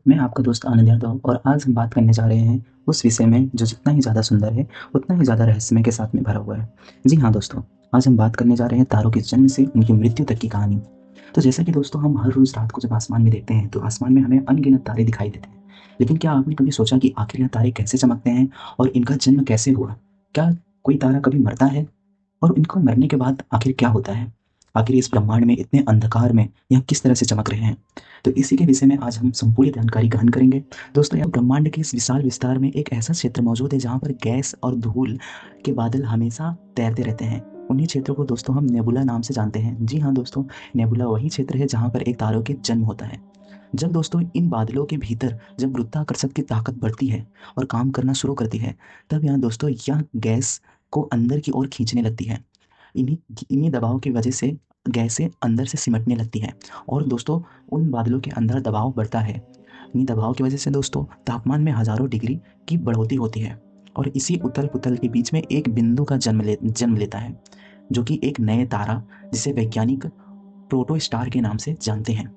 मैं आपका दोस्त आनंद यादव और आज हम बात करने जा रहे हैं उस विषय में जो जितना ही ज़्यादा सुंदर है उतना ही ज़्यादा रहस्यमय के साथ में भरा हुआ है। जी हाँ दोस्तों, आज हम बात करने जा रहे हैं तारों के जन्म से उनकी मृत्यु तक की कहानी। तो जैसा कि दोस्तों हम हर रोज़ रात को जब आसमान में देखते हैं तो आसमान में हमें अनगिनत तारे दिखाई देते हैं। लेकिन क्या आपने कभी सोचा कि आखिर यह तारे कैसे चमकते हैं और इनका जन्म कैसे हुआ? क्या कोई तारा कभी मरता है और इनको मरने के बाद आखिर क्या होता है? आखिर इस ब्रह्मांड में इतने अंधकार में यह किस तरह से चमक रहे हैं? तो इसी के विषय में आज हम संपूर्ण जानकारी ग्रहण करेंगे। दोस्तों, यह ब्रह्मांड के इस विशाल विस्तार में एक ऐसा क्षेत्र मौजूद है जहाँ पर गैस और धूल के बादल हमेशा तैरते रहते हैं। उन्हीं क्षेत्रों को दोस्तों हम नेबुला नाम से जानते हैं। जी हाँ दोस्तों, नेबुला वही क्षेत्र है जहाँ पर एक तारों के जन्म होता है। जब दोस्तों इन बादलों के भीतर जब गुरुत्वाकर्षण की ताकत बढ़ती है और काम करना शुरू करती है, तब यहाँ दोस्तों यह गैस को अंदर की ओर खींचने लगती है। इन्हीं इन्हीं दबाव की वजह से गैसें अंदर से सिमटने लगती हैं और दोस्तों उन बादलों के अंदर दबाव बढ़ता है। इन्हीं दबाव की वजह से दोस्तों तापमान में हज़ारों डिग्री की बढ़ोतरी होती है और इसी उथल-पुथल के बीच में एक बिंदु का जन्म लेता है, जो कि एक नए तारा जिसे वैज्ञानिक प्रोटोस्टार के नाम से जानते हैं।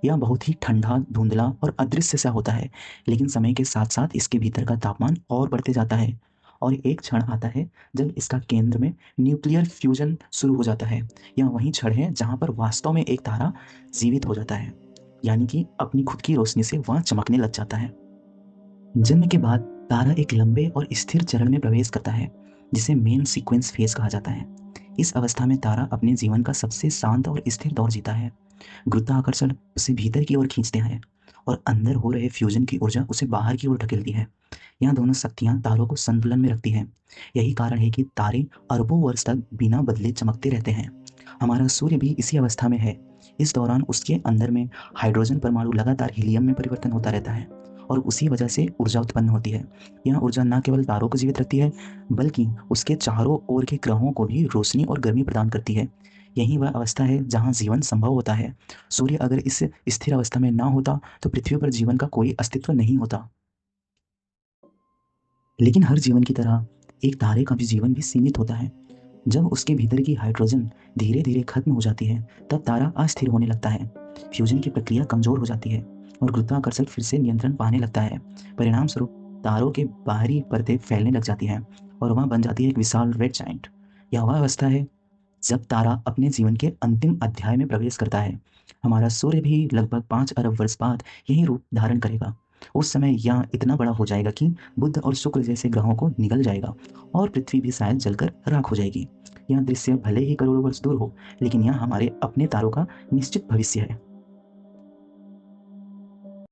यह बहुत ही ठंडा, धुंधला और अदृश्य सा होता है, लेकिन समय के साथ-साथ इसके भीतर का तापमान और बढ़ते जाता है और एक क्षण आता है जब इसका केंद्र में न्यूक्लियर फ्यूजन शुरू हो जाता है। यह वही क्षण है जहाँ पर वास्तव में एक तारा जीवित हो जाता है, यानी कि अपनी खुद की रोशनी से वह चमकने लग जाता है। जन्म के बाद तारा एक लंबे और स्थिर चरण में प्रवेश करता है, जिसे मेन सीक्वेंस फेज कहा जाता है। इस अवस्था में तारा अपने जीवन का सबसे शांत और स्थिर दौर जीता है। गुरुत्वाकर्षण उसे भीतर की ओर खींचते हैं और अंदर हो रहे फ्यूजन की ऊर्जा उसे बाहर की ओर धकेलती है। यह दोनों शक्तियां तारों को संतुलन में रखती हैं। यही कारण है कि तारे अरबों वर्ष तक बिना बदले चमकते रहते हैं। हमारा सूर्य भी इसी अवस्था में है। इस दौरान उसके अंदर में हाइड्रोजन परमाणु लगातार हीलियम में परिवर्तन होता रहता है और उसी वजह से ऊर्जा उत्पन्न होती है। यह ऊर्जा न केवल तारों को जीवित रखती है, बल्कि उसके चारों ओर के ग्रहों को भी रोशनी और गर्मी प्रदान करती है। यही वह अवस्था है जहाँ जीवन संभव होता है। सूर्य अगर इस स्थिर अवस्था में ना होता तो पृथ्वी पर जीवन का कोई अस्तित्व नहीं होता। लेकिन हर जीवन की तरह एक तारे का भी जीवन भी सीमित होता है। जब उसके भीतर की हाइड्रोजन धीरे धीरे खत्म हो जाती है, तब तारा अस्थिर होने लगता है। फ्यूजन की प्रक्रिया कमजोर हो जाती है और गुरुत्वाकर्षण फिर से नियंत्रण पाने लगता है। परिणाम स्वरूप तारों के बाहरी परतें फैलने लग जाती हैं और वह बन जाती है एक विशाल रेड जाइंट। यह वह अवस्था है जब तारा अपने जीवन के अंतिम अध्याय में प्रवेश करता है। हमारा सूर्य भी लगभग 5 अरब वर्ष बाद यही रूप धारण करेगा। उस समय यह इतना बड़ा हो जाएगा कि बुध और शुक्र जैसे ग्रहों को निगल जाएगा और पृथ्वी भी शायद जलकर राख हो जाएगी। यह दृश्य भले ही करोड़ों वर्ष दूर हो, लेकिन यह हमारे अपने तारों का निश्चित भविष्य है।